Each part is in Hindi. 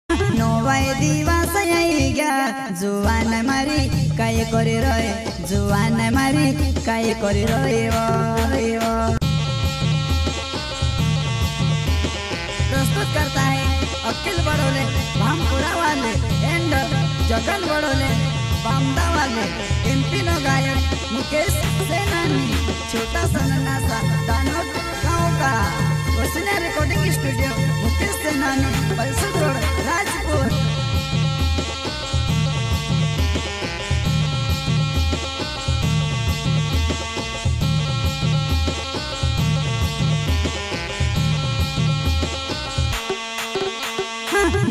नोवाय दिवस आई गया जुवान मारी काय करे रहे जुवान मारी काय करे रहे प्रस्तुत करता है अखिल बड़ोले भामपुरा वाले एंड जगन बड़ोले बामदा वाले एमपी नो गायक मुकेश सेनानी छोटा सा नन्हा सा दानोद गाँव का वसुन्या रिकॉर्डिंग स्टूडियो मुकेश सेनानी बलसुद रोड राजपुर।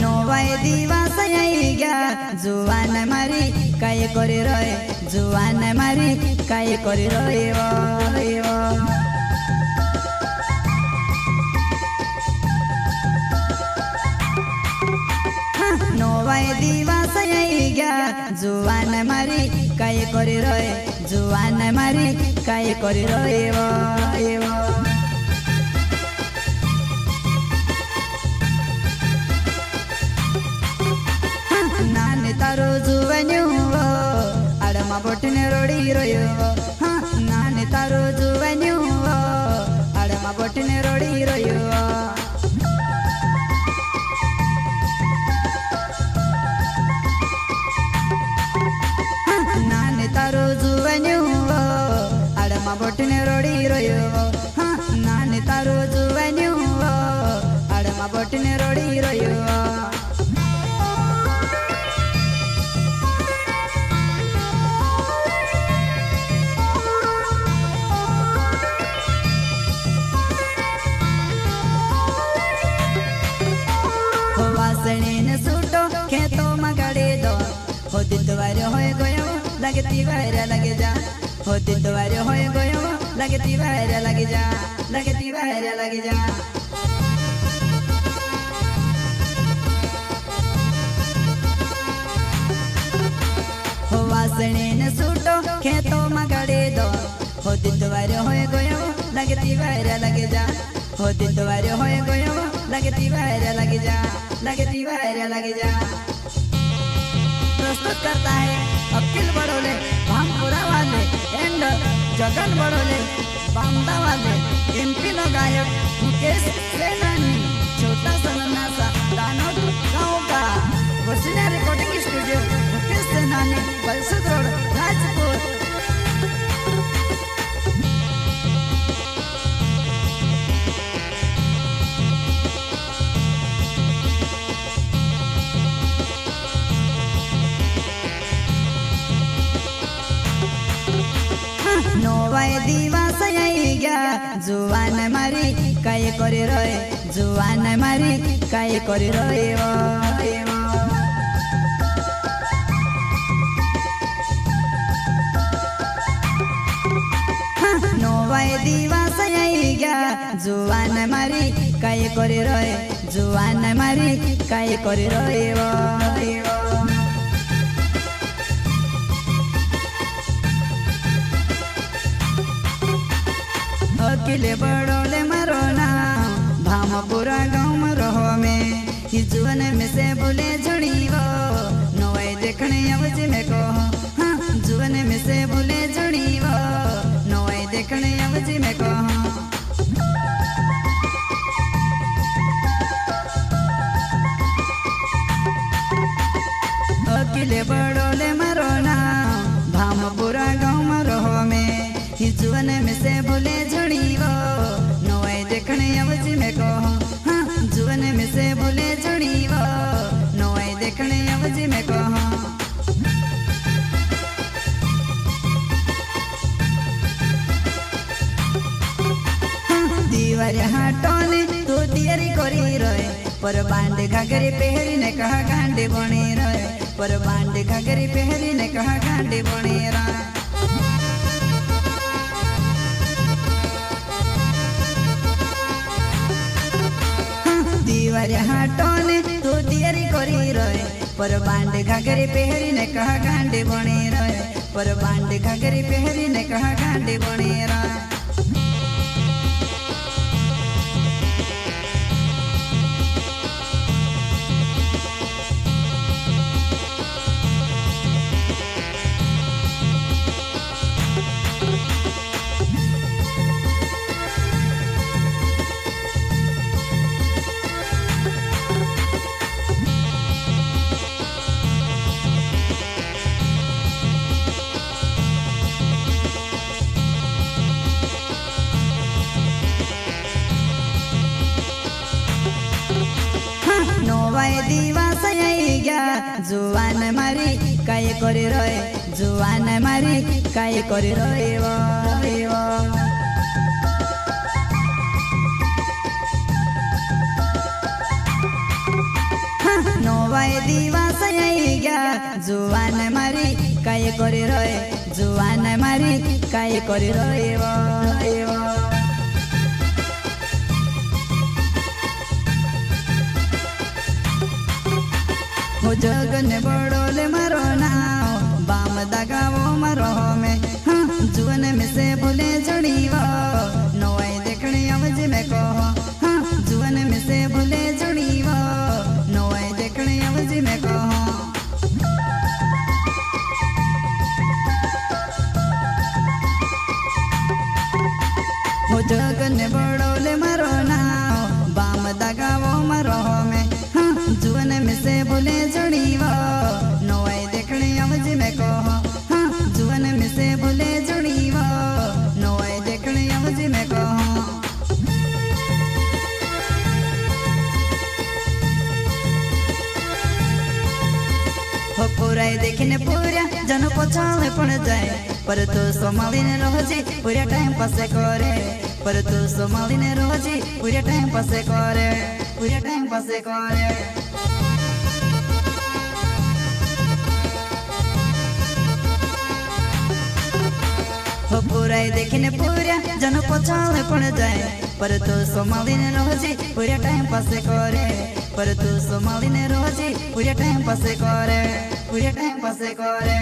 नोवाय दिवस आई गया जुवान मारी काय करे रहे जुवान मारी काय करे रहे नोवाय दिवस आई गया जुवान मारी काय करे रहे जुवान मारी काय करे रहे नानी तारो जुवान्यो आडमा बोटने रोडी रोयो नानी तारो जुवान्यो आडमा बोटने रोडी रोयो नानी तारो जुवान्यो आडमा बोटने रोडी रोयो नानी तारो जुवान्यो आडमा बोटने रोडी रोयो वासणीने सूटो खेतों मगाड़े दो होती तुम्हारे होए गयो लगती वायरा लगे जा होती तुम्हारे होए गयो लगती वायरा लगे जा लगती वायरा लगे जा वासणीने सूटो खेतों मगाड़े दो होती तुम्हारे होए गयो लगती वायरा लगे जा होती तुम्हारे होए गयो लगती वायरा लगे जा लगती वायरा लगे जा। प्रस्तुत करता है अखिल बड़ोले भामपुरा वाले एंड जगन बड़ोले बामदा वाले एमपी नो गायक मुकेश सेनानी छोटा सा नन्हा सा दानोद गाँव का वसुन्या रिकॉर्डिंग स्टूडियो मुकेश सेनानी बलसुद रोड राजपुर। नोवाय दिवस आई गया जुवान मारी काय करे रहे जुवान मारी काय करे रहे नोवाय दिवस आई गया जुवान मारी काय करे रहे जुवान मारी काय करे रहे अकेले बड़ोले मरो ना भामपुरा गाँव में रहो में जुवन में से बोले जुड़ी वो नोए देखने अवज में को जुवन में से बोले जुड़ी वो नोए देखने अवज में को अकेले बड़ोले मरो ना भामपुरा गाँव में रहो में जुवन में से बोले जुड़ी वो नोए देखने अवज में को जुवन में से बोले जुड़ी वो नोए देखने अवज में को दीवार हाटोने तो तियारी करी रहे पर बांड घाघरी पहरी ने कहा गांडे बने रहे पर बांड घाघरी पहरी ने कहा गांडे बने रहे दीवार हाटोने तो तियारी करी रहे पर बांड घाघरी पहरी ने कहा गांडे बने रहे पर बांड घाघरी पहरी ने कहा गांडे बने रहे जुआन मारी काय करी रहे जुआन मारी काय करी रहिब नोवाई दिवस आई गया जुआन मारी काय करी रहे जुआन मारी काय करी रहिब हो जगन बड़ोले मारो नाव बाम दगावो मारो में जुअन में से भूले जुड़ीव नोई देखने अवज में कहो जुअन में से भूले जुड़ीव नोई देखने अवज में कहो हो जगन बड़ोले मारो नाव बाम दगावो मारो में जुअन में से भूले जुड़ीव नोई देखने अवज में कहो जुअन में से भूले जुड़ीव नोई देखने अवज में कहो हो पूरा देखने पूरा जन पछाले पड़ जाए पर तू संभाली ने रोजी पूरा टाइम पासे करे पर तू संभाली ने रोजी पूरा टाइम पासे करे पूरा टाइम पासे करे हो पूरा देखने पूरा जन पछाले पड़ जाए पर तू संभाली ने रोजी पूरा टाइम पासे करे पर तू संभाली ने रोजी पूरा टाइम पासे करे पूरा टाइम पासे करे